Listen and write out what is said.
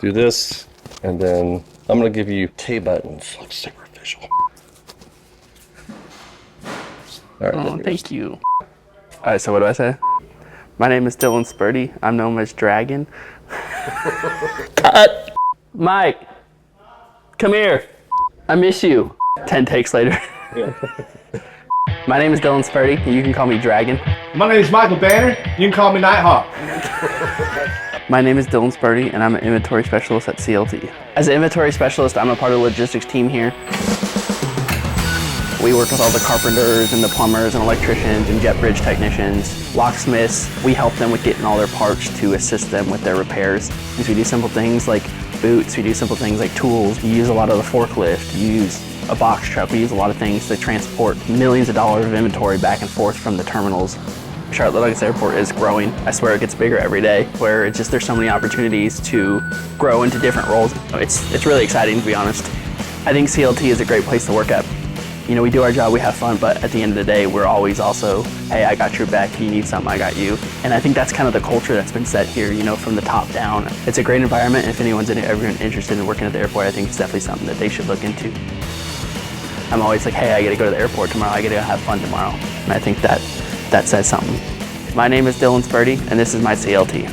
do this, and then I'm gonna give you K buttons. Looks sacrificial. All right. Oh, thank you. All right, so what do I say? My name is Dylan Spurdy. I'm known as Dragon. Cut. Mike, come here. I miss you. 10 takes later. Yeah. My name is Dylan Spurdy. You can call me Dragon. My name is Michael Banner. You can call me Nighthawk. My name is Dylan Spurdy, and I'm an inventory specialist at CLT. As an inventory specialist, I'm a part of the logistics team here. We work with all the carpenters and the plumbers and electricians and jet bridge technicians, locksmiths. We help them with getting all their parts to assist them with their repairs. We do simple things like boots, we do simple things like tools. We use a lot of the forklift, we use a box truck, we use a lot of things to transport millions of dollars of inventory back and forth from the terminals. Charlotte Douglas Airport is growing. I swear it gets bigger every day, where it's just there's so many opportunities to grow into different roles. It's really exciting, to be honest. I think CLT is a great place to work at. You know, we do our job, we have fun, but at the end of the day, we're always also, hey, I got your back, you need something, I got you. And I think that's kind of the culture that's been set here, you know, from the top down. It's a great environment. If anyone's ever interested in working at the airport, I think it's definitely something that they should look into. I'm always like, hey, I gotta go to the airport tomorrow, I gotta have fun tomorrow. And I think that says something. My name is Dylan Spurdy, and this is my CLT.